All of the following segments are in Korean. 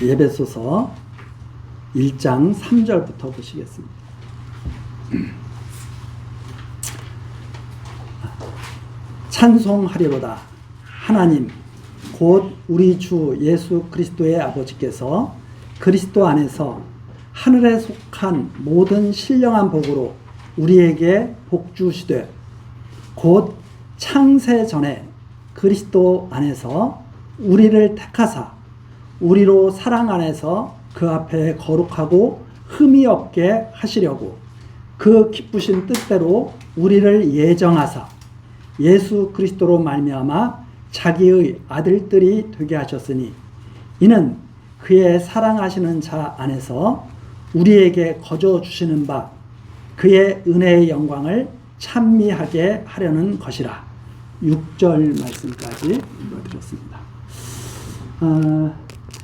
에베소서 1장 3절부터 보시겠습니다. 찬송하리로다. 하나님 곧 우리 주 예수 그리스도의 아버지께서 그리스도 안에서 하늘에 속한 모든 신령한 복으로 우리에게 복 주시되 곧 창세 전에 그리스도 안에서 우리를 택하사 우리로 사랑 안에서 그 앞에 거룩하고 흠이 없게 하시려고 그 기쁘신 뜻대로 우리를 예정하사 예수 그리스도로 말미암아 자기의 아들들이 되게 하셨으니 이는 그의 사랑하시는 자 안에서 우리에게 거저 주시는 바 그의 은혜의 영광을 찬미하게 하려는 것이라. 6절 말씀까지 읽어드렸습니다.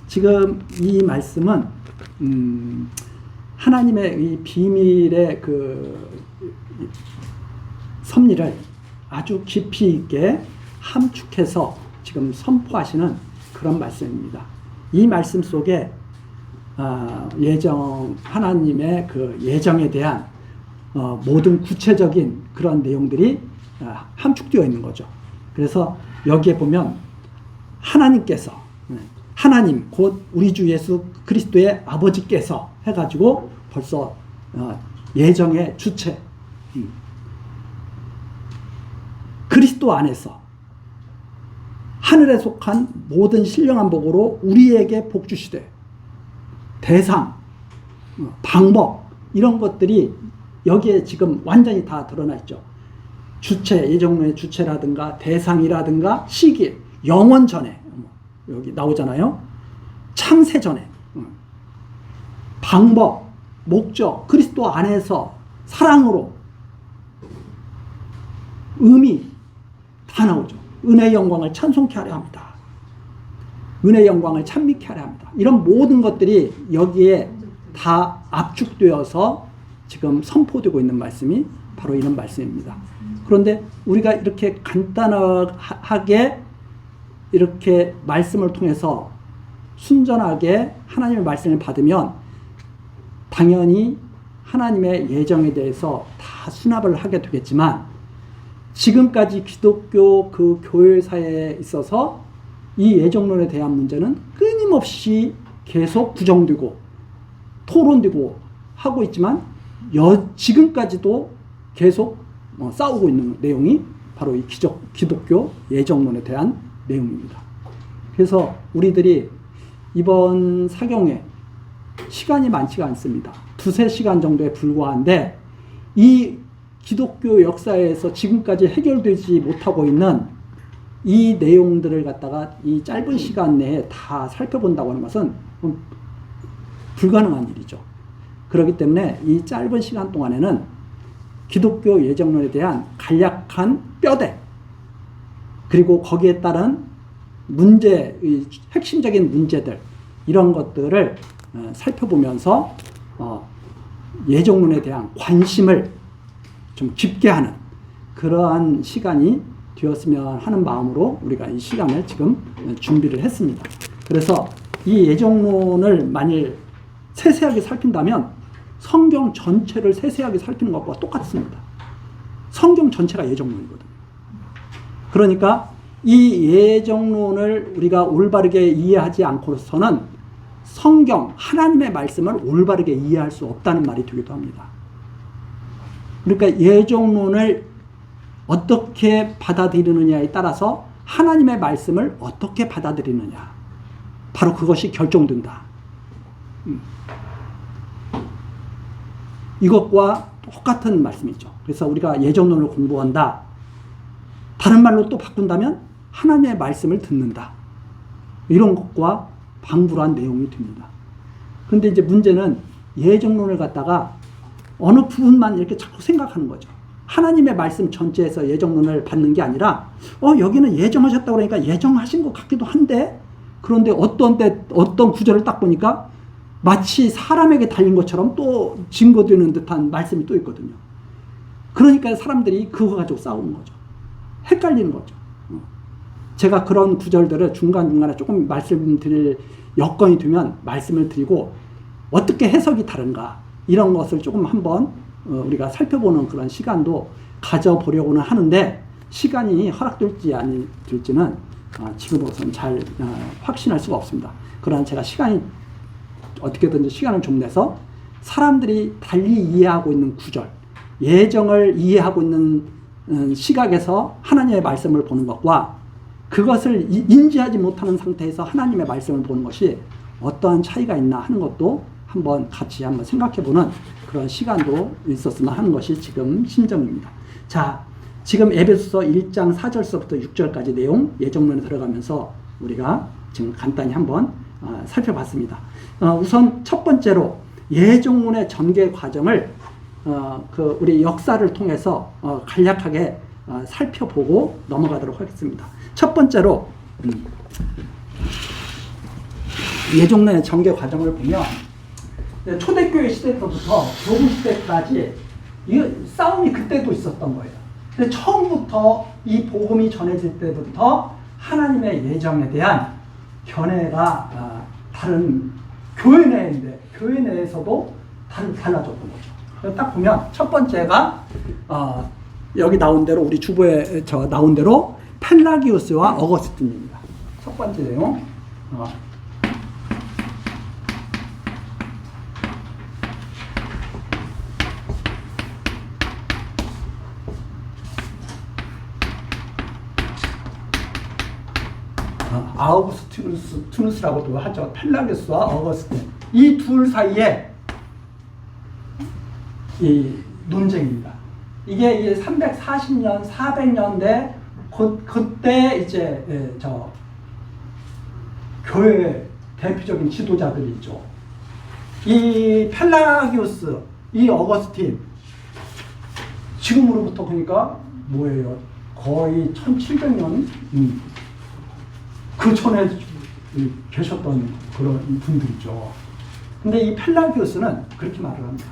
지금 이 말씀은 하나님의 이 비밀의 그 섭리를 아주 깊이 있게 함축해서 지금 선포하시는 그런 말씀입니다. 이 말씀 속에 하나님의 그 예정에 대한 모든 구체적인 그런 내용들이 함축되어 있는 거죠. 그래서 여기에 보면 하나님께서, 하나님 곧 우리 주 예수 그리스도의 아버지께서 해가지고 벌써 예정의 주체, 그리스도 안에서 하늘에 속한 모든 신령한 복으로 우리에게 복 주시되 대상, 방법 이런 것들이 여기에 지금 완전히 다 드러나 있죠. 주체, 예정론의 주체라든가 대상이라든가 시기, 영원 전에 여기 나오잖아요. 창세 전에 방법, 목적, 그리스도 안에서 사랑으로 의미 다 나오죠. 은혜의 영광을 찬송케 하려 합니다. 은혜의 영광을 찬미케 하려 합니다. 이런 모든 것들이 여기에 다 압축되어서 지금 선포되고 있는 말씀이 바로 이런 말씀입니다. 그런데 우리가 이렇게 간단하게 이렇게 말씀을 통해서 순전하게 하나님의 말씀을 받으면 당연히 하나님의 예정에 대해서 다 수납을 하게 되겠지만 지금까지 기독교 그 교회사에 있어서 이 예정론에 대한 문제는 끊임없이 계속 부정되고 토론되고 하고 있지만 지금까지도 계속 싸우고 있는 내용이 바로 이 기독교 예정론에 대한 내용입니다. 그래서 우리들이 이번 사경에 시간이 많지가 않습니다. 2-3시간 정도에 불과한데 이 기독교 역사에서 지금까지 해결되지 못하고 있는 이 내용들을 갖다가 이 짧은 시간 내에 다 살펴본다고 하는 것은 불가능한 일이죠. 그렇기 때문에 이 짧은 시간 동안에는 기독교 예정론에 대한 간략한 뼈대 그리고 거기에 따른 문제, 핵심적인 문제들 이런 것들을 살펴보면서 예정론에 대한 관심을 좀 깊게 하는 그러한 시간이 되었으면 하는 마음으로 우리가 이 시간을 지금 준비를 했습니다. 그래서 이 예정론을 만일 세세하게 살핀다면 성경 전체를 세세하게 살피는 것과 똑같습니다. 성경 전체가 예정론이거든요. 그러니까 이 예정론을 우리가 올바르게 이해하지 않고서는 성경, 하나님의 말씀을 올바르게 이해할 수 없다는 말이 되기도 합니다. 그러니까 예정론을 어떻게 받아들이느냐에 따라서 하나님의 말씀을 어떻게 받아들이느냐. 바로 그것이 결정된다. 이것과 똑같은 말씀이죠. 그래서 우리가 예정론을 공부한다. 다른 말로 또 바꾼다면 하나님의 말씀을 듣는다. 이런 것과 방불한 내용이 됩니다. 그런데 이제 문제는 예정론을 갖다가 어느 부분만 이렇게 자꾸 생각하는 거죠. 하나님의 말씀 전체에서 예정론을 받는 게 아니라 여기는 예정하셨다고 그러니까 예정하신 것 같기도 한데 그런데 어떤 구절을 딱 보니까 마치 사람에게 달린 것처럼 또 증거되는 듯한 말씀이 또 있거든요. 그러니까 사람들이 그거 가지고 싸우는 거죠. 헷갈리는 거죠. 제가 그런 구절들을 중간중간에 조금 말씀드릴 여건이 되면 말씀을 드리고 어떻게 해석이 다른가 이런 것을 조금 한번 우리가 살펴보는 그런 시간도 가져보려고는 하는데 시간이 허락될지 아닐지는 지금으로서는 잘 확신할 수가 없습니다. 그러나 제가 어떻게든지 시간을 좀 내서 사람들이 달리 이해하고 있는 구절, 예정을 이해하고 있는 시각에서 하나님의 말씀을 보는 것과 그것을 인지하지 못하는 상태에서 하나님의 말씀을 보는 것이 어떠한 차이가 있나 하는 것도 같이 한번 생각해보는 그런 시간도 있었으면 하는 것이 지금 심정입니다. 자, 지금 에베소서 1장 4절서부터 6절까지 내용 예정론에 들어가면서 우리가 지금 간단히 한번 살펴봤습니다. 우선 첫 번째로 예정론의 전개 과정을 우리 역사를 통해서 간략하게 살펴보고 넘어가도록 하겠습니다. 첫 번째로 예정론의 전개 과정을 보면 초대교회 시대부터 교부 시대까지 이 싸움이 그때도 있었던 거예요. 근데 처음부터 이 복음이 전해질 때부터 하나님의 예정에 대한 견해가 다른 교회 내인데 교회 내에서도 달라졌던 거죠. 딱 보면 첫 번째가 여기 나온 대로 우리 주보에 나온 대로 펠라기우스와 어거스틴입니다. 첫 번째 내용. 아우구스티누스라고도 하죠. 펠라기우스와 어거스틴. 이 둘 사이에 이 논쟁입니다. 이게 340년, 400년대 그때 이제 교회 대표적인 지도자들이 있죠. 이 펠라기우스, 이 어거스틴 지금으로부터 그러니까 뭐예요? 거의 1700년 그 전에 계셨던 그런 분들이죠. 근데 이 펠라기우스는 그렇게 말을 합니다.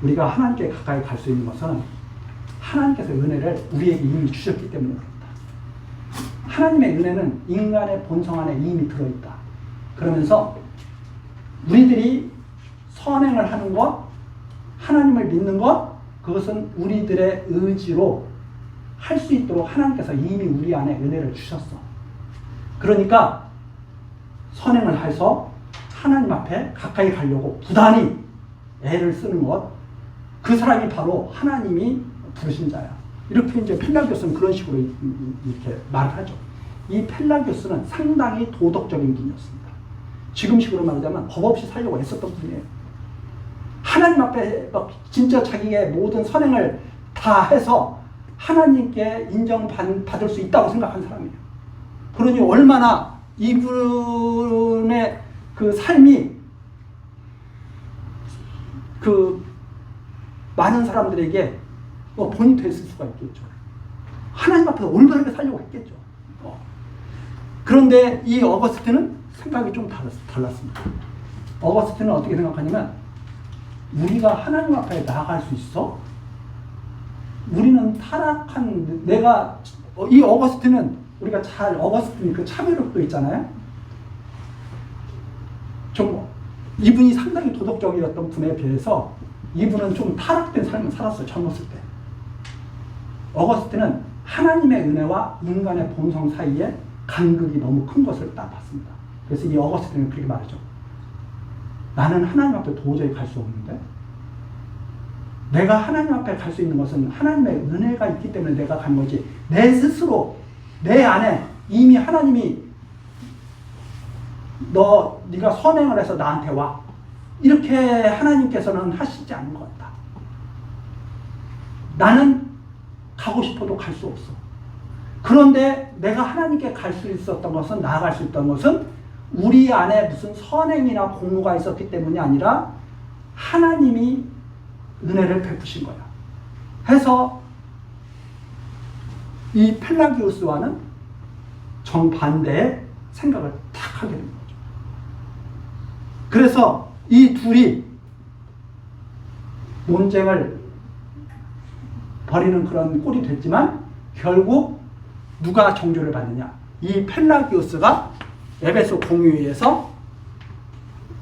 우리가 하나님께 가까이 갈 수 있는 것은 하나님께서 은혜를 우리에게 이미 주셨기 때문에 그렇다. 하나님의 은혜는 인간의 본성 안에 이미 들어있다. 그러면서 우리들이 선행을 하는 것, 하나님을 믿는 것, 그것은 우리들의 의지로 할 수 있도록 하나님께서 이미 우리 안에 은혜를 주셨어. 그러니까 선행을 해서 하나님 앞에 가까이 가려고 부단히 애를 쓰는 것, 그 사람이 바로 하나님이 부르신 자야. 이렇게 이제 펠라기우스는 그런 식으로 이렇게 말을 하죠. 이 펠라기우스는 상당히 도덕적인 분이었습니다. 지금식으로 말하자면 법 없이 살려고 애썼던 분이에요. 하나님 앞에 진짜 자기의 모든 선행을 다 해서 하나님께 인정받을 수 있다고 생각한 사람이에요. 그러니 얼마나 이분의 그 삶이 그 많은 사람들에게 본이 됐을 수가 있겠죠. 하나님 앞에서 올바르게 살려고 했겠죠. 그런데 이 어거스틴은 생각이 좀 달랐습니다. 어거스틴은 어떻게 생각하냐면 우리가 하나님 앞에 나아갈 수 있어? 우리는 타락한 이 어거스틴은 우리가 어거스틴 그 참여력도 있잖아요. 좀 이분이 상당히 도덕적이었던 분에 비해서 이분은 좀 타락된 삶을 살았어요. 젊었을 때. 어거스틴은 하나님의 은혜와 인간의 본성 사이에 간극이 너무 큰 것을 딱 봤습니다. 그래서 이 어거스틴은 그렇게 말하죠. 나는 하나님 앞에 도저히 갈 수 없는데 내가 하나님 앞에 갈 수 있는 것은 하나님의 은혜가 있기 때문에 내가 간 거지 내 스스로 내 안에 이미 하나님이 네가 선행을 해서 나한테 와 이렇게 하나님께서는 하시지 않는 것 같다. 나는 가고 싶어도 갈 수 없어. 그런데 내가 하나님께 갈 수 있었던 것은 나아갈 수 있던 것은 우리 안에 무슨 선행이나 공로가 있었기 때문이 아니라 하나님이 은혜를 베푸신 거야. 해서 이 펠라기우스와는 정반대의 생각을 탁 하게 된 거죠. 그래서 이 둘이 논쟁을 벌이는 그런 꼴이 됐지만 결국 누가 정죄를 받느냐? 이 펠라기우스가 에베소 공의회에서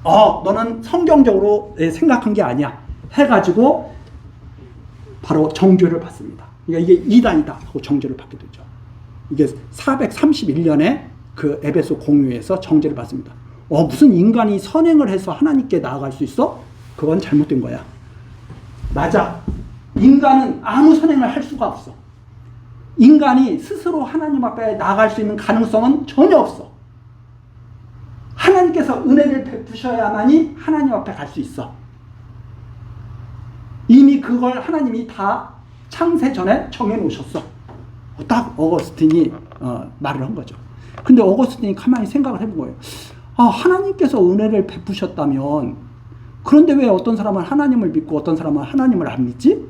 너는 성경적으로 생각한 게 아니야 해가지고 바로 정죄를 받습니다. 그러니까 이게 이단이다 하고 정죄를 받게 되죠. 이게 431년에 그 에베소 공유에서 정죄를 받습니다. 무슨 인간이 선행을 해서 하나님께 나아갈 수 있어? 그건 잘못된 거야. 맞아. 인간은 아무 선행을 할 수가 없어. 인간이 스스로 하나님 앞에 나아갈 수 있는 가능성은 전혀 없어. 하나님께서 은혜를 베푸셔야만이 하나님 앞에 갈 수 있어. 이미 그걸 하나님이 다 창세 전에 정해놓으셨어. 딱 어거스틴이 말을 한 거죠. 근데 어거스틴이 가만히 생각을 해본 거예요. 하나님께서 은혜를 베푸셨다면 그런데 왜 어떤 사람은 하나님을 믿고 어떤 사람은 하나님을 안 믿지?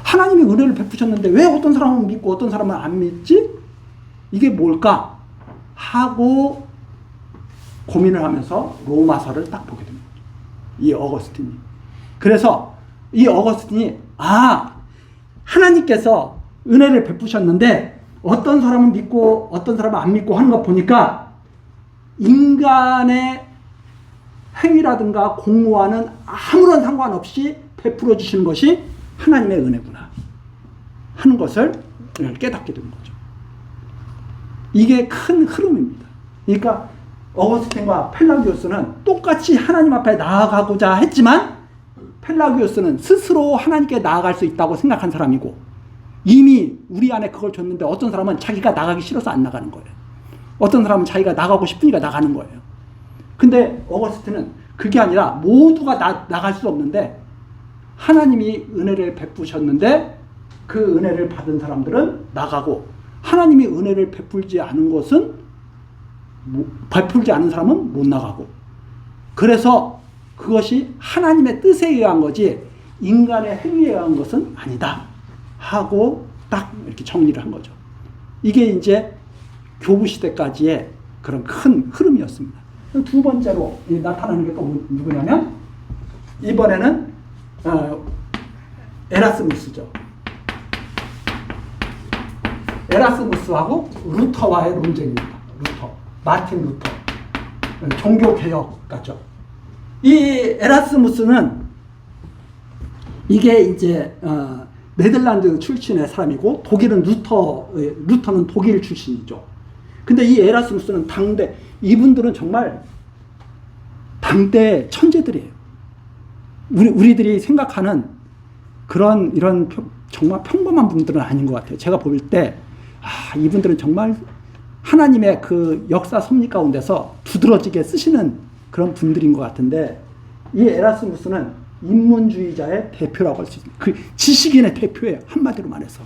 하나님이 은혜를 베푸셨는데 왜 어떤 사람은 믿고 어떤 사람은 안 믿지? 이게 뭘까? 하고 고민을 하면서 로마서를 딱 보게 됩니다. 이 어거스틴이. 그래서 이 어거스틴이 하나님께서 은혜를 베푸셨는데 어떤 사람은 믿고 어떤 사람은 안 믿고 하는 거 보니까 인간의 행위라든가 공로와는 아무런 상관없이 베풀어 주시는 것이 하나님의 은혜구나 하는 것을 깨닫게 되는 거죠. 이게 큰 흐름입니다. 그러니까 어거스틴과 펠라기오스는 똑같이 하나님 앞에 나아가고자 했지만 펠라기오스는 스스로 하나님께 나아갈 수 있다고 생각한 사람이고 이미 우리 안에 그걸 줬는데 어떤 사람은 자기가 나가기 싫어서 안 나가는 거예요. 어떤 사람은 자기가 나가고 싶으니까 나가는 거예요. 근데 어거스틴은 그게 아니라 모두가 나갈 수 없는데 하나님이 은혜를 베푸셨는데 그 은혜를 받은 사람들은 나가고 하나님이 은혜를 베풀지 않은 것은 베풀지 않은 사람은 못 나가고 그래서 그것이 하나님의 뜻에 의한 거지 인간의 행위에 의한 것은 아니다 하고 딱 이렇게 정리를 한 거죠. 이게 이제 교부 시대까지의 그런 큰 흐름이었습니다. 두 번째로 나타나는 게 또 누구냐면 이번에는 에라스무스죠. 에라스무스하고 루터와의 논쟁입니다. 마틴 루터. 종교개혁 같죠. 이 에라스무스는 이게 이제 네덜란드 출신의 사람이고 독일은 루터는 독일 출신이죠. 근데 이 에라스무스는 이분들은 정말 당대 천재들이에요. 우리들이 생각하는 이런 정말 평범한 분들은 아닌 것 같아요. 제가 볼 때 이분들은 정말 하나님의 그 역사 섭리 가운데서 두드러지게 쓰시는 그런 분들인 것 같은데 이 에라스무스는 인문주의자의 대표라고 할 수 있습니다. 그 지식인의 대표예요. 한마디로 말해서.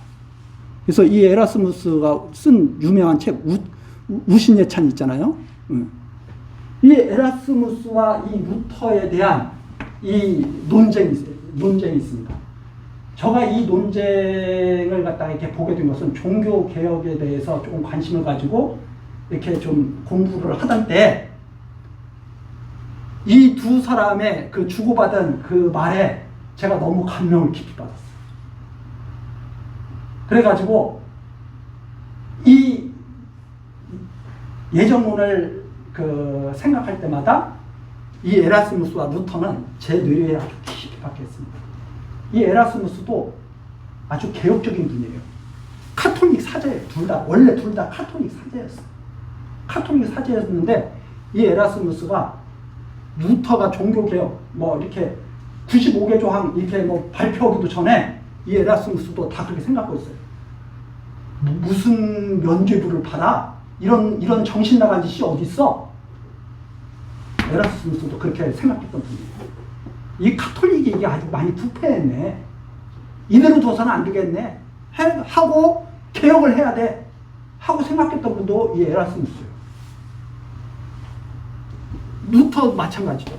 그래서 이 에라스무스가 쓴 유명한 책 우신예찬 있잖아요. 이 에라스무스와 이 루터에 대한 이 논쟁이 있습니다. 제가 이 논쟁을 갖다가 이렇게 보게 된 것은 종교 개혁에 대해서 조금 관심을 가지고 이렇게 좀 공부를 하던 때 이 두 사람의 그 주고받은 그 말에 제가 너무 감명을 깊이 받았어요. 그래가지고 이 예정론을 생각할 때마다 이 에라스무스와 루터는 제 뇌리에 아주 깊이 박혔습니다. 이 에라스무스도 아주 개혁적인 분이에요. 카톨릭 사제예요. 원래 둘 다 카톨릭 사제였어요. 카톨릭 사제였는데 이 에라스무스가 루터가 종교개혁 이렇게 95개 조항 이렇게 발표하기도 전에 이 에라스무스도 다 그렇게 생각하고 있어요. 무슨 면죄부를 받아? 이런 정신 나간 짓이 어디 있어? 에라스무스도 그렇게 생각했던 분이에요. 이 카톨릭이 이게 아주 많이 부패했네. 이대로 둬서는 안 되겠네. 하고 개혁을 해야 돼. 하고 생각했던 분도 이 에라스무스예요. 루터 마찬가지죠.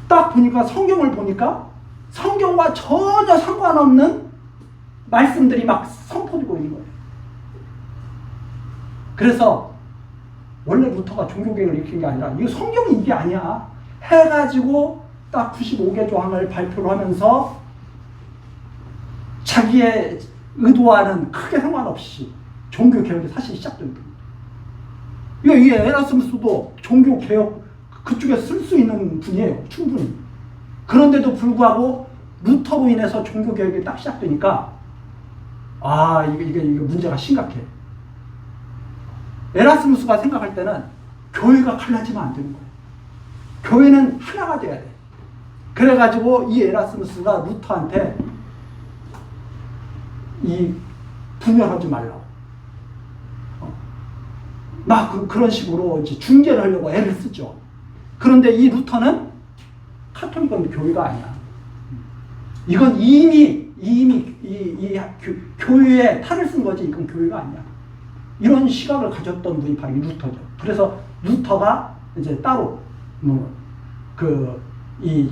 딱 보니까 성경을 보니까 성경과 전혀 상관없는 말씀들이 막 선포되고 있는 거예요. 그래서 원래 루터가 종교개혁을 일으킨 게 아니라 이거 성경이 이게 아니야 해가지고 딱 95개 조항을 발표를 하면서 자기의 의도와는 크게 상관없이 종교개혁이 사실 시작된 겁니다. 이 에라스무스도 종교 개혁 그쪽에 쓸 수 있는 분이에요. 충분히. 그런데도 불구하고 루터로 인해서 종교 개혁이 딱 시작되니까 이게 문제가 심각해. 에라스무스가 생각할 때는 교회가 갈라지면 안 되는 거예요. 교회는 하나가 돼야 돼. 그래가지고 이 에라스무스가 루터한테 분열하지 말라고. 그런 식으로 이제 중재를 하려고 애를 쓰죠. 그런데 이 루터는 카톨릭은 교회가 아니야. 이건 이미 교회에 탈을 쓴 거지, 이건 교회가 아니야. 이런 시각을 가졌던 분이 바로 이 루터죠. 그래서 루터가 이제 따로 이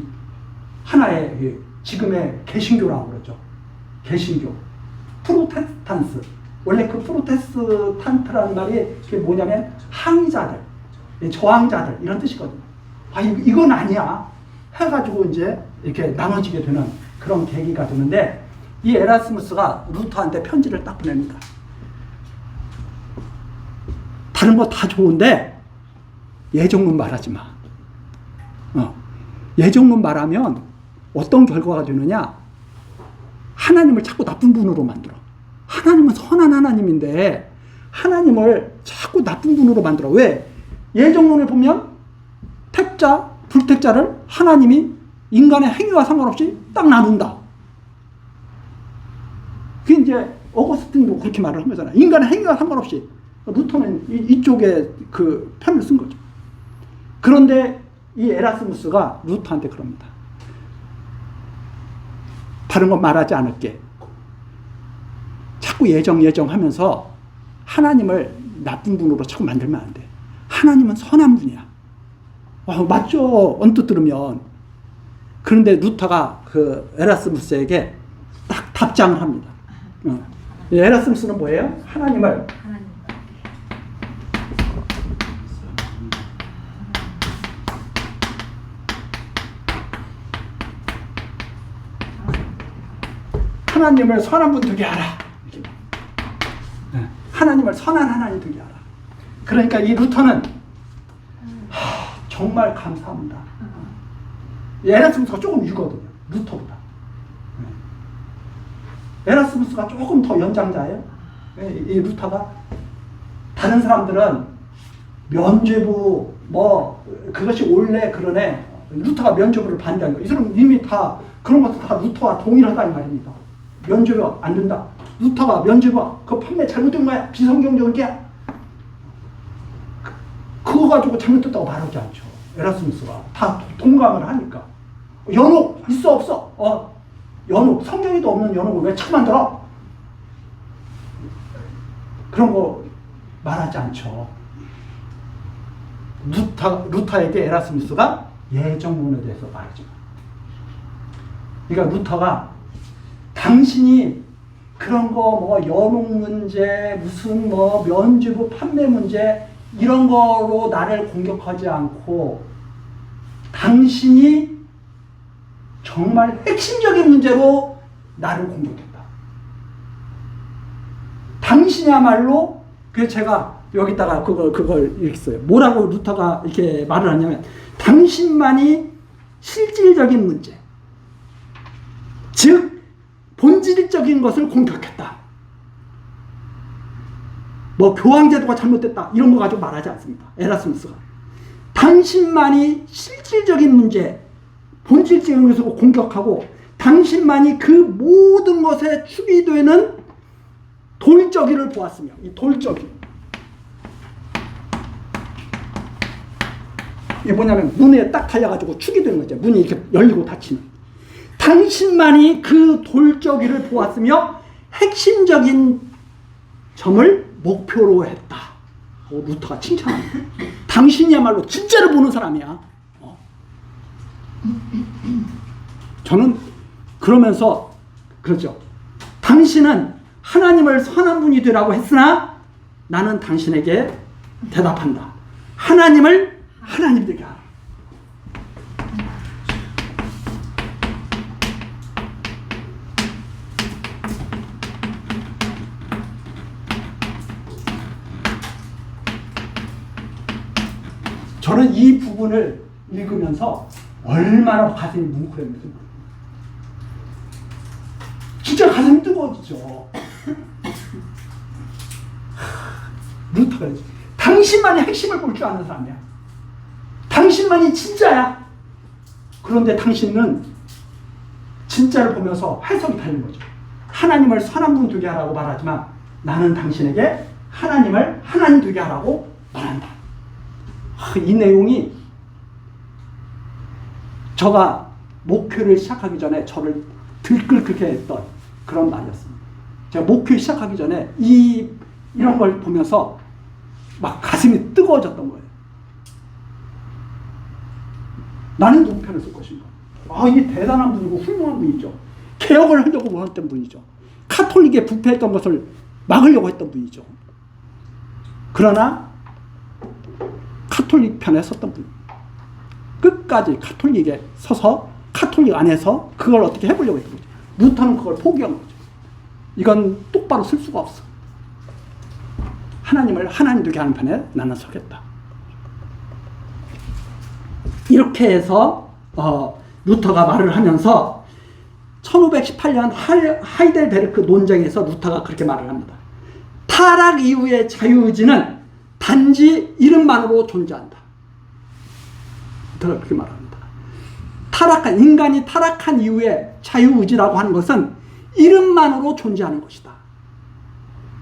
하나의 지금의 개신교라고 그러죠. 개신교, 프로테스탄스. 원래 그 프로테스탄트라는 말이 그게 뭐냐면 항의자들, 저항자들 이런 뜻이거든요. 이건 아니야 해가지고 이제 이렇게 나눠지게 되는 그런 계기가 되는데, 이 에라스무스가 루터한테 편지를 딱 보냅니다. 다른 거 다 좋은데 예정론 말하지 마. 예정론 말하면 어떤 결과가 되느냐? 하나님을 자꾸 나쁜 분으로 만들어. 하나님은 선한 하나님인데 하나님을 자꾸 나쁜 분으로 만들어. 왜? 예정론을 보면 택자, 불택자를 하나님이 인간의 행위와 상관없이 딱 나눈다. 그게 이제 어거스틴도 그렇게 말을 한 거잖아. 인간의 행위와 상관없이. 루터는 이쪽에 그 편을 쓴 거죠. 그런데 이 에라스무스가 루터한테 그럽니다. 다른 건 말하지 않을게. 자꾸 예정 하면서 하나님을 나쁜 분으로 자꾸 만들면 안 돼. 하나님은 선한 분이야. 맞죠? 언뜻 들으면. 그런데 루터가 그 에라스무스에게 딱 답장을 합니다. 에라스무스는 뭐예요? 하나님을 선한 분 되게 알아. 하나님을 선한 하나님 되게 알아. 그러니까 이 루터는 정말 감사합니다. 에라스무스가 조금 유거든요. 루터보다. 에라스무스가 조금 더 연장자예요. 이 루터가. 다른 사람들은 면죄부 그것이 원래 그러네. 루터가 면죄부를 반대한 거예요. 이 사람은 이미 다 그런 것도 다 루터와 동일하다는 말입니다. 면죄부 안 된다. 루터가 면죄부 그 판매 잘못된 거야. 비성경적인 게야. 그거 가지고 잘못됐다고 말하지 않죠. 에라스무스가 다 동감을 하니까. 연옥 있어 없어? 연옥, 성경에도 없는 연옥을 왜 자꾸 만들어? 그런 거 말하지 않죠. 루터에게 에라스무스가 예정론에 대해서 말하죠. 그러니까 루터가 당신이 그런 거 연옥 문제, 무슨 면죄부 판매 문제 이런 거로 나를 공격하지 않고 당신이 정말 핵심적인 문제로 나를 공격했다. 당신이야말로 그래서 제가 여기다가 그걸 이렇게 써요. 뭐라고 루터가 이렇게 말을 하냐면 당신만이 실질적인 문제, 즉 본질적인 것을 공격했다. 교황제도가 잘못됐다 이런 거 가지고 말하지 않습니다. 에라스무스가 당신만이 실질적인 문제, 본질적인 것을 공격하고 당신만이 그 모든 것에 축이 되는 돌적이를 보았으며, 이 돌적이 이게 뭐냐면 문에 딱 달려가지고 축이 되는 거죠. 문이 이렇게 열리고 닫히는. 당신만이 그 돌적이를 보았으며 핵심적인 점을 목표로 했다. 루터가 칭찬합니다. 당신이야말로 진짜를 보는 사람이야. 저는 그러면서 그렇죠. 당신은 하나님을 선한 분이 되라고 했으나 나는 당신에게 대답한다. 하나님을 하나님 되게 하라. 저는 이 부분을 읽으면서 얼마나 가슴이 뭉클했는지 모릅니다. 진짜 가슴이 뜨거워지죠. 루터가 그러지. 당신만이 핵심을 볼 줄 아는 사람이야. 당신만이 진짜야. 그런데 당신은 진짜를 보면서 해석이 다른 거죠. 하나님을 선한 분 되게 하라고 말하지만 나는 당신에게 하나님을 하나님 되게 하라고 말한다. 이 내용이 저가 목회를 시작하기 전에 저를 들끓게 했던 그런 말이었습니다. 제가 목회 시작하기 전에 이런 걸 보면서 막 가슴이 뜨거워졌던 거예요. 나는 누구 편에 설 것인가? 이게 대단한 분이고 훌륭한 분이죠. 개혁을 하려고 했던 분이죠. 카톨릭에 부패했던 것을 막으려고 했던 분이죠. 그러나 카톨릭 편에 섰던 분입니다. 끝까지 카톨릭에 서서 카톨릭 안에서 그걸 어떻게 해보려고 했던 거죠. 루터는 그걸 포기한 거죠. 이건 똑바로 쓸 수가 없어. 하나님을 하나님 되게 하는 편에 나는 서겠다. 이렇게 해서 루터가 말을 하면서 1518년 하이델베르크 논쟁에서 루터가 그렇게 말을 합니다. 타락 이후의 자유의지는 단지 이름만으로 존재한다. 루터가 그렇게 말합니다. 인간이 타락한 이후에 자유의지라고 하는 것은 이름만으로 존재하는 것이다.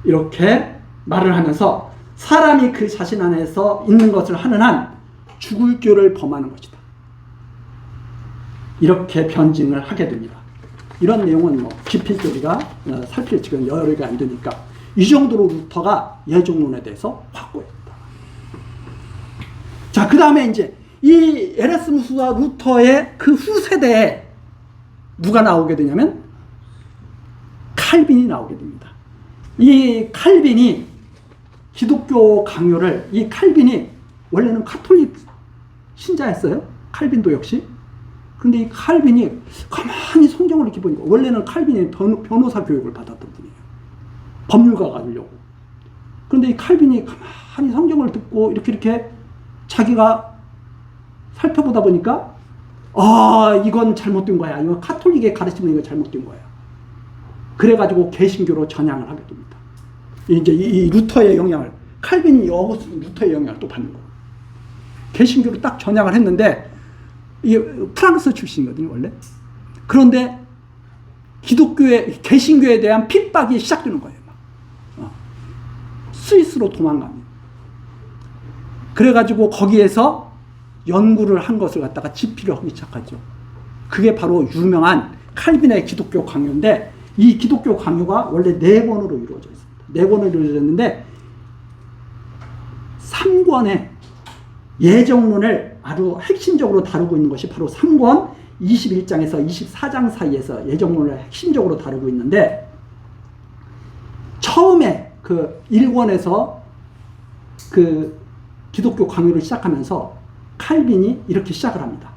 이렇게 말을 하면서 사람이 그 자신 안에서 있는 것을 하는 한 죽을 죄를 범하는 것이다. 이렇게 변증을 하게 됩니다. 이런 내용은 깊이 있게 우리가 살필 지금 여력이 안 되니까 이 정도로 루터가 예정론에 대해서 확고했다. 자, 그 다음에 이제 이 에라스무스와 루터의 그 후세대에 누가 나오게 되냐면 칼빈이 나오게 됩니다. 이 칼빈이 기독교 강요를, 이 칼빈이 원래는 카톨릭 신자였어요. 칼빈도 역시. 그런데 이 칼빈이 가만히 성경을 이렇게 보니까 원래는 칼빈이 변호사 교육을 받았던 분이에요. 법률가가 되려고. 그런데 이 칼빈이 가만히 성경을 듣고 이렇게 자기가 살펴보다 보니까 이건 잘못된 거야. 이건 카톨릭의 가르침은 이거 잘못된 거야. 그래가지고 개신교로 전향을 하게 됩니다. 이제 이 루터의 영향을, 칼빈이 여기서 루터의 영향을 또 받는 거예요. 개신교로 딱 전향을 했는데 이게 프랑스 출신이거든요, 원래. 그런데 개신교에 대한 핍박이 시작되는 거예요. 스위스로 도망갑니다. 그래가지고 거기에서 연구를 한 것을 갖다가 집필을 하기 시작하죠. 그게 바로 유명한 칼빈의 기독교 강요인데, 이 기독교 강요가 원래 4권으로 이루어져 있습니다. 4권으로 이루어졌는데 3권의 예정론을 아주 핵심적으로 다루고 있는 것이 바로 3권 21장에서 24장 사이에서 예정론을 핵심적으로 다루고 있는데, 처음에 그 1권에서 그 기독교 강요를 시작하면서 칼빈이 이렇게 시작을 합니다.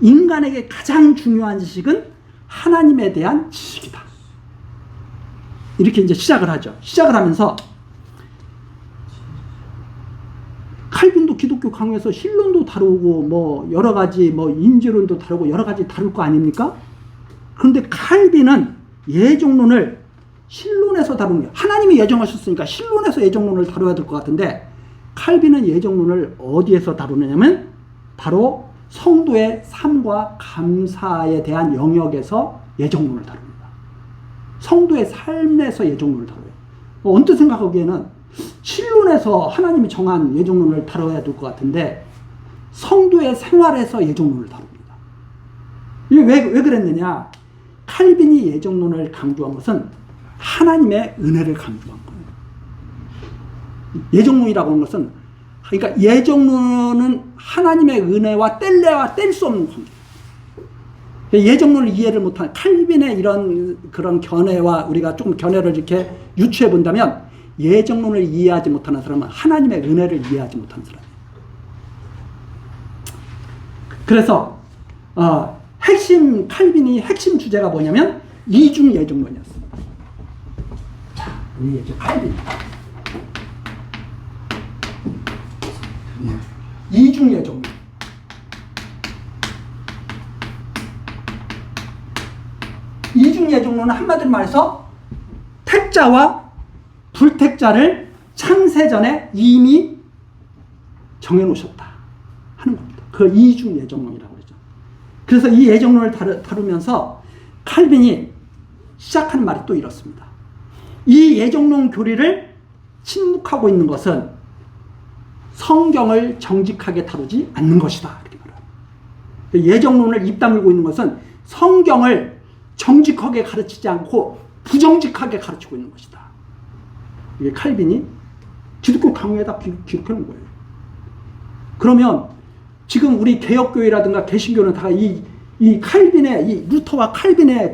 인간에게 가장 중요한 지식은 하나님에 대한 지식이다. 이렇게 이제 시작을 하죠. 시작을 하면서 칼빈도 기독교 강요에서 신론도 다루고 여러 가지 인지론도 다루고 여러 가지 다룰 거 아닙니까? 그런데 칼빈은 예정론을 신론에서 다루는 거예요. 하나님이 예정하셨으니까 신론에서 예정론을 다뤄야 될 것 같은데, 칼빈은 예정론을 어디에서 다루느냐면 바로 성도의 삶과 감사에 대한 영역에서 예정론을 다룹니다. 성도의 삶에서 예정론을 다뤄요. 언뜻 생각하기에는 신론에서 하나님이 정한 예정론을 다뤄야 될 것 같은데 성도의 생활에서 예정론을 다룹니다. 이게 왜 그랬느냐? 칼빈이 예정론을 강조한 것은 하나님의 은혜를 강조한 거예요. 예정론이라고 하는 것은, 그러니까 예정론은 하나님의 은혜와 뗄래야 뗄 수 없는 관계. 예정론을 이해를 못하는 칼빈의 이런 그런 견해와 우리가 조금 견해를 이렇게 유추해 본다면, 예정론을 이해하지 못하는 사람은 하나님의 은혜를 이해하지 못하는 사람이에요. 그래서 칼빈이 핵심 주제가 뭐냐면 이중 예정론이었습니다. 자, 우리 이제 칼빈. 이중 예정론. 이중 예정론은 한마디로 말해서 택자와 불택자를 창세전에 이미 정해놓으셨다 하는 겁니다. 그 이중 예정론이라고 그러죠. 그래서 이 예정론을 다루면서 칼빈이 시작하는 말이 또 이렇습니다. 이 예정론 교리를 침묵하고 있는 것은 성경을 정직하게 다루지 않는 것이다. 이렇게 말합니다. 예정론을 입 다물고 있는 것은 성경을 정직하게 가르치지 않고 부정직하게 가르치고 있는 것이다. 이게 칼빈이 기독교 강요에다 기록해 놓은 거예요. 그러면 지금 우리 개혁교회라든가 개신교는 다 이 칼빈의, 이 루터와 칼빈의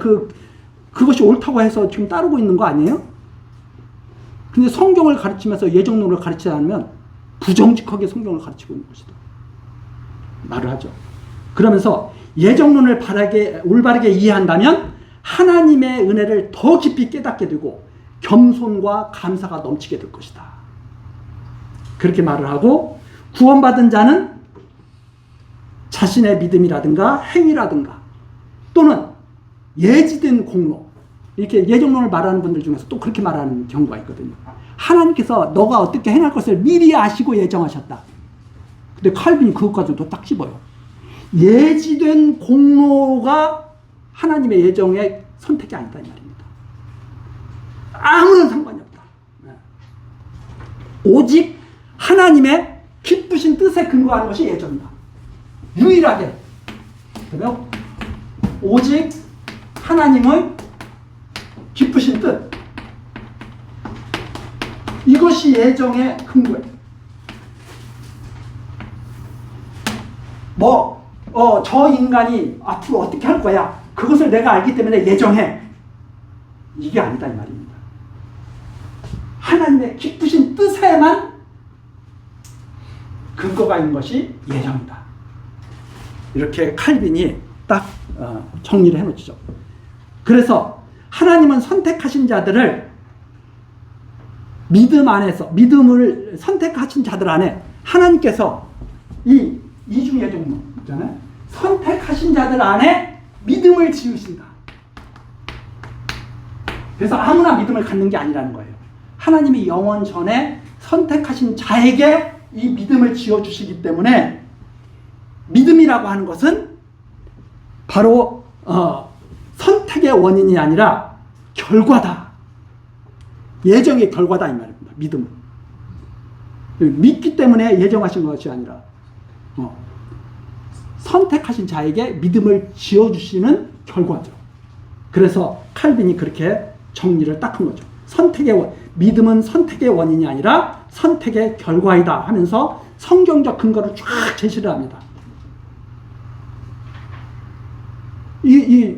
그것이 옳다고 해서 지금 따르고 있는 거 아니에요? 근데 성경을 가르치면서 예정론을 가르치지 않으면 부정직하게 성경을 가르치고 있는 것이다. 말을 하죠. 그러면서 예정론을 올바르게 이해한다면 하나님의 은혜를 더 깊이 깨닫게 되고 겸손과 감사가 넘치게 될 것이다. 그렇게 말을 하고 구원받은 자는 자신의 믿음이라든가 행위라든가 또는 예지된 공로, 이렇게 예정론을 말하는 분들 중에서 또 그렇게 말하는 경우가 있거든요. 하나님께서 너가 어떻게 행할 것을 미리 아시고 예정하셨다. 근데 칼빈이 그것까지도 딱 집어요. 예지된 공로가 하나님의 예정의 선택이 아니다 이 말입니다. 아무런 상관이 없다. 오직 하나님의 기쁘신 뜻에 근거하는 것이 예정이다. 유일하게. 그러면 오직 하나님의 기쁘신 뜻, 이것이 예정의 근거예요. 저 인간이 앞으로 어떻게 할 거야, 그것을 내가 알기 때문에 예정해, 이게 아니다 이 말입니다. 하나님의 기쁘신 뜻에만 근거가 있는 것이 예정이다. 이렇게 칼빈이 딱 정리를 해놓죠. 그래서 하나님은 선택하신 자들을 믿음 안에서, 믿음을 선택하신 자들 안에 하나님께서 이 이중 예정론 있잖아요. 선택하신 자들 안에 믿음을 지으신다. 그래서 아무나 믿음을 갖는 게 아니라는 거예요. 하나님이 영원 전에 선택하신 자에게 이 믿음을 지어주시기 때문에 믿음이라고 하는 것은 바로 선택의 원인이 아니라 결과다. 예정의 결과다 이 말입니다. 믿음은. 믿기 때문에 예정하신 것이 아니라 선택하신 자에게 믿음을 지어주시는 결과죠. 그래서 칼빈이 그렇게 정리를 딱 한 거죠. 믿음은 선택의 원인이 아니라 선택의 결과이다 하면서 성경적 근거를 쫙 제시를 합니다.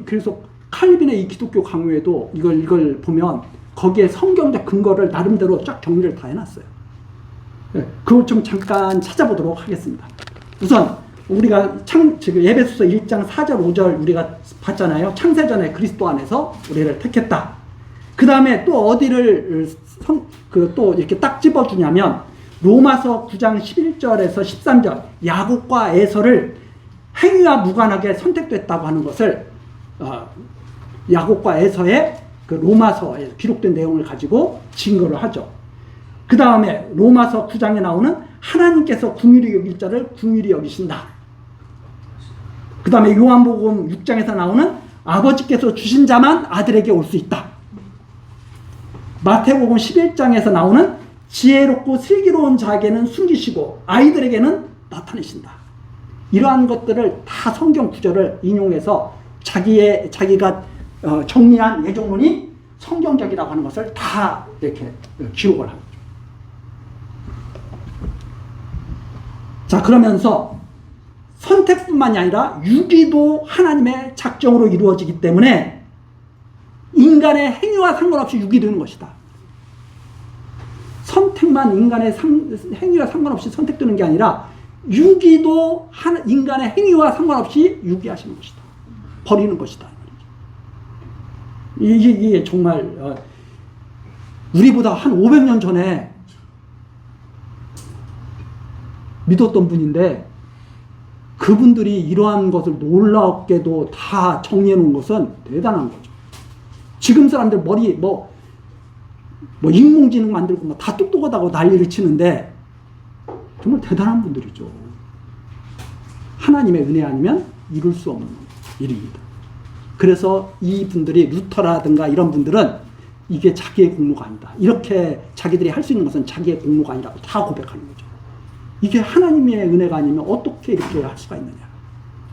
그래서 칼빈의 이 기독교 강요에도 이걸 보면 거기에 성경적 근거를 나름대로 쫙 정리를 다 해놨어요. 그걸 좀 잠깐 찾아보도록 하겠습니다. 우선 우리가 지금 에베소서 1장 4절 5절 우리가 봤잖아요. 창세전에 그리스도 안에서 우리를 택했다. 그 다음에 또 어디를 또 이렇게 딱 집어주냐면 로마서 9장 11절에서 13절 야곱과 에서를 행위와 무관하게 선택됐다고 하는 것을 야곱과 에서의 그 로마서에 기록된 내용을 가지고 증거를 하죠. 그 다음에 로마서 9장에 나오는 하나님께서 긍휼히 여길 자를 긍휼히 여기신다. 그 다음에 요한복음 6장에서 나오는 아버지께서 주신 자만 아들에게 올 수 있다. 마태복음 11장에서 나오는 지혜롭고 슬기로운 자에게는 숨기시고 아이들에게는 나타내신다. 이러한 것들을 다 성경 구절을 인용해서 자기가 정리한 예정론이 성경적이라고 하는 것을 다 이렇게 기록을 하죠. 자, 그러면서 선택뿐만이 아니라 유기도 하나님의 작정으로 이루어지기 때문에 인간의 행위와 상관없이 유기되는 것이다. 선택만 인간의 행위와 상관없이 선택되는 게 아니라 유기도 인간의 행위와 상관없이 유기하시는 것이다. 버리는 것이다. 이게 정말 우리보다 한 500년 전에 믿었던 분인데 그분들이 이러한 것을 놀랍게도 다 정리해 놓은 것은 대단한 거죠. 지금 사람들 머리 뭐 인공지능 만들고 뭐 다 똑똑하다고 난리를 치는데 정말 대단한 분들이죠. 하나님의 은혜 아니면 이룰 수 없는 일입니다. 그래서 이 분들이 루터라든가 이런 분들은 이게 자기의 공로가 아니다. 이렇게 자기들이 할 수 있는 것은 자기의 공로가 아니라고 다 고백하는 거죠. 이게 하나님의 은혜가 아니면 어떻게 이렇게 할 수가 있느냐.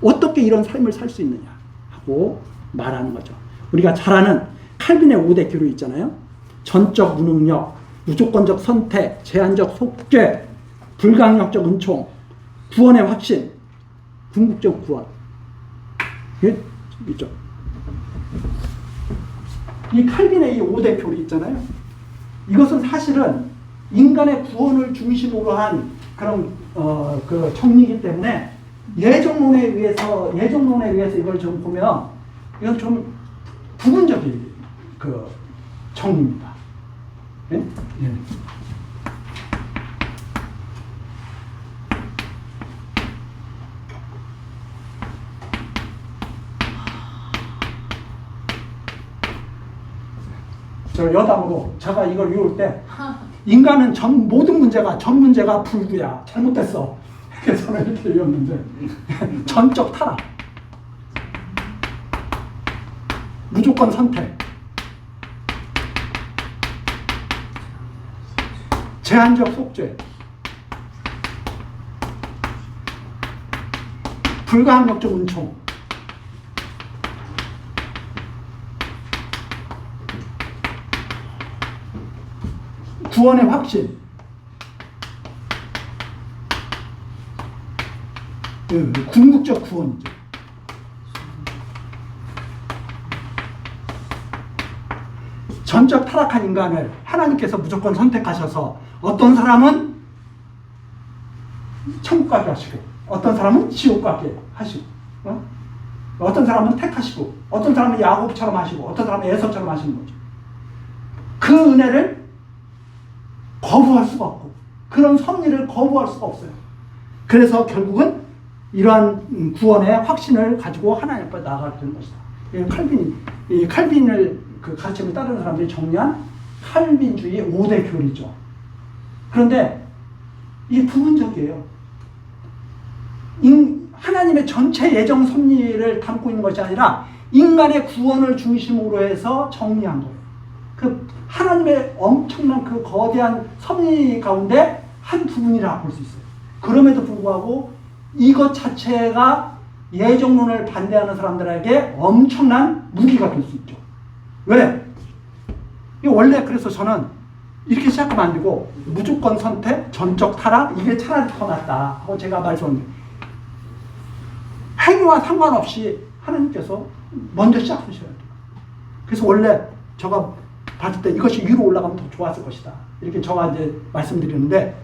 어떻게 이런 삶을 살 수 있느냐 하고 말하는 거죠. 우리가 잘 아는 칼빈의 5대 교류 있잖아요. 전적 무능력, 무조건적 선택, 제한적 속죄, 불강력적 은총, 구원의 확신, 궁극적 구원. 이게 있죠. 이 칼빈의 이 5대 교리 있잖아요. 이것은 사실은 인간의 구원을 중심으로 한 그런 그 정리이기 때문에 예정론에 의해서 이걸 좀 보면 이건 좀 부분적인 그 정리입니다. 예? 예. 저 여담으로 제가 이걸 외울 때 인간은 모든 문제가 전 문제가 불구야. 잘못됐어. 그래서 저는 이렇게 외웠는데 전적 타락, 무조건 선택, 제한적 속죄, 불가항력적 은총, 구원의 확신, 궁극적 구원이죠. 전적 타락한 인간을 하나님께서 무조건 선택하셔서 어떤 사람은 천국 가게 하시고 어떤 사람은 지옥 가게 하시고 어떤 사람은 택하시고 어떤 사람은 야곱처럼 하시고 어떤 사람은 에서처럼 하시는 거죠. 그 은혜를 거부할 수가 없고 그런 섭리를 거부할 수가 없어요. 그래서 결국은 이러한 구원의 확신을 가지고 하나님 앞에 나아가게 되는 것이다. 칼빈을 그 가르침을 따르는 사람들이 정리한 칼빈주의 5대 교리죠. 그런데 이 부분적이에요. 하나님의 전체 예정 섭리를 담고 있는 것이 아니라 인간의 구원을 중심으로 해서 정리한 거예요. 그 하나님의 엄청난 그 거대한 섭리 가운데 한 부분이라고 볼 수 있어요. 그럼에도 불구하고 이것 자체가 예정론을 반대하는 사람들에게 엄청난 무기가 될 수 있죠. 왜? 원래 그래서 저는 이렇게 시작하면 안 되고 무조건 선택, 전적 타락 이게 차라리 더 낫다 하고 제가 말씀드렸는데 행위와 상관없이 하나님께서 먼저 시작하셔야 돼요. 그래서 원래 제가 봤을 때 이것이 위로 올라가면 더 좋았을 것이다. 이렇게 저가 이제 말씀드리는데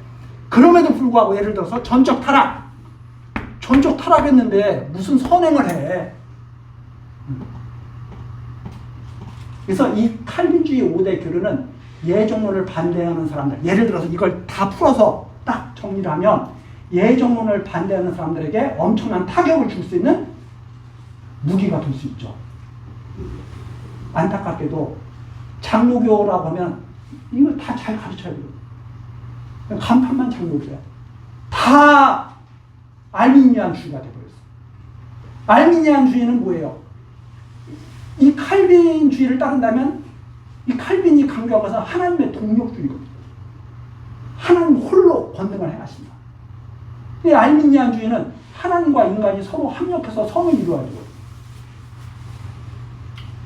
그럼에도 불구하고 예를 들어서 전적 타락했는데 무슨 선행을 해. 그래서 이 칼빈주의 5대 교류는 예정론을 반대하는 사람들, 예를 들어서 이걸 다 풀어서 딱 정리를 하면 예정론을 반대하는 사람들에게 엄청난 타격을 줄 수 있는 무기가 될 수 있죠. 안타깝게도 장로교라고 하면 이걸 다 잘 가르쳐야 돼요. 간판만 장로교야. 다 알미니안주의가 되어버렸어. 알미니안주의는 뭐예요? 이 칼빈주의를 따른다면 이 칼빈이 강조한 것은 하나님의 동력주의거든요. 하나님 홀로 권능을 행하신다. 이 알미니안주의는 하나님과 인간이 서로 합력해서 성을 이루어야 돼요.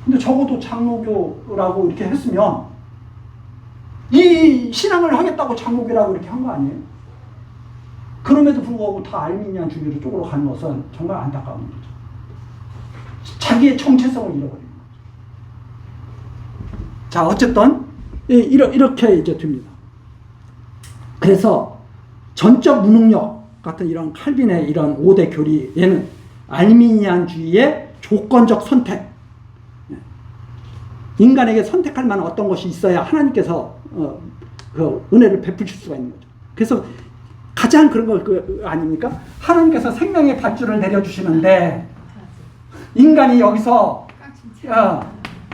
근데 적어도 장로교라고 이렇게 했으면 이 신앙을 하겠다고 장로교라고 이렇게 한 거 아니에요? 그럼에도 불구하고 다 알미니안주의로 쪽으로 가는 것은 정말 안타까운 거죠. 자기의 정체성을 잃어버리는 거죠. 자, 어쨌든 이렇게 이제 됩니다. 그래서 전적 무능력 같은 이런 칼빈의 이런 5대 교리에는 알미니안주의의 조건적 선택, 인간에게 선택할 만한 어떤 것이 있어야 하나님께서 그 은혜를 베푸실 수가 있는 거죠. 그래서 가장 그런 거 아닙니까? 하나님께서 생명의 밧줄을 내려주시는데 인간이 여기서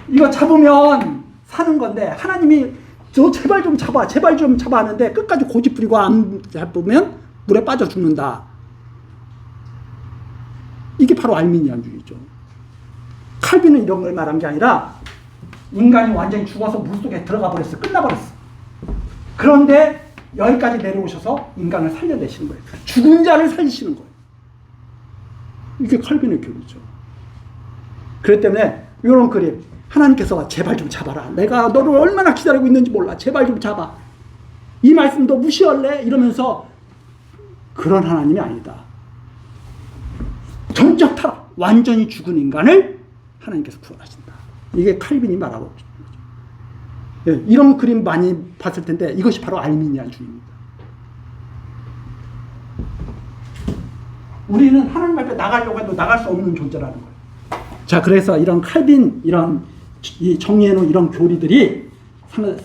이거 잡으면 사는 건데 하나님이 저 제발 좀 잡아 하는데 끝까지 고집 부리고 안 잡으면 물에 빠져 죽는다. 이게 바로 알미니안주의죠. 칼빈은 이런 걸 말한 게 아니라 인간이 완전히 죽어서 물속에 들어가 버렸어. 끝나버렸어. 그런데 여기까지 내려오셔서 인간을 살려내시는 거예요. 죽은 자를 살리시는 거예요. 이게 칼빈의 교리죠. 그렇기 때문에 이런 그림 하나님께서 제발 좀 잡아라. 내가 너를 얼마나 기다리고 있는지 몰라. 제발 좀 잡아. 이 말씀 너 무시할래? 이러면서 그런 하나님이 아니다. 전적 타락, 완전히 죽은 인간을 하나님께서 구원하신다. 이게 칼빈이 말하고 있는 거죠. 예, 이런 그림 많이 봤을 텐데 이것이 바로 알미니안주의입니다. 우리는 하나님 앞에 나가려고 해도 나갈 수 없는 존재라는 거예요. 자, 그래서 이런 칼빈, 이 정리해놓은 이런 교리들이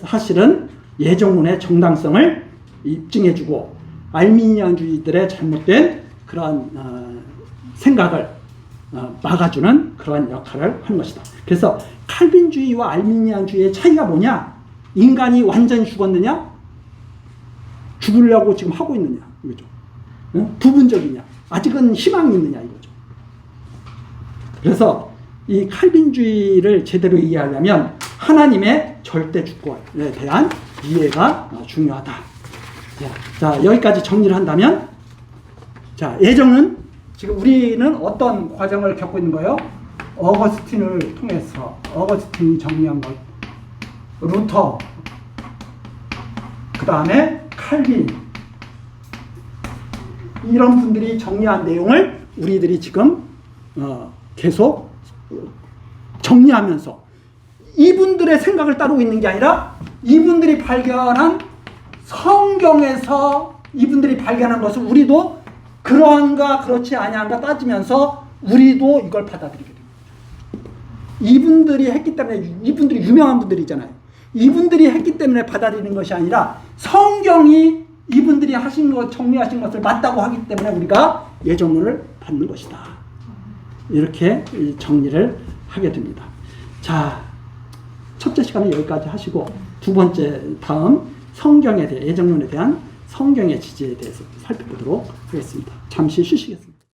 사실은 예정론의 정당성을 입증해주고 알미니안주의들의 잘못된 그런 생각을 막아주는 그러한 역할을 하는 것이다. 그래서 칼빈주의와 알미니안주의의 차이가 뭐냐? 인간이 완전히 죽었느냐? 죽으려고 지금 하고 있느냐? 이거죠. 부분적이냐? 아직은 희망이 있느냐? 이거죠. 그래서 이 칼빈주의를 제대로 이해하려면 하나님의 절대 주권에 대한 이해가 중요하다. 자, 여기까지 정리를 한다면, 자, 예정은 지금 우리는 어떤 과정을 겪고 있는 거예요? 어거스틴을 통해서, 어거스틴이 정리한 것, 루터, 그 다음에 칼빈, 이런 분들이 정리한 내용을 우리들이 지금 계속 정리하면서 이분들의 생각을 따르고 있는 게 아니라 이분들이 발견한 성경에서 이분들이 발견한 것을 우리도 그러한가 그렇지 아니한가 따지면서 우리도 이걸 받아들이게 됩니다. 이분들이 했기 때문에, 이분들이 유명한 분들이잖아요. 이분들이 했기 때문에 받아들이는 것이 아니라 성경이 이분들이 하신 것, 정리하신 것을 맞다고 하기 때문에 우리가 예정론을 받는 것이다. 이렇게 정리를 하게 됩니다. 자, 첫째 시간은 여기까지 하시고 두 번째, 다음 성경에 대해, 예정론에 대한 성경의 지지에 대해서 살펴보도록 하겠습니다. 잠시 쉬시겠습니다.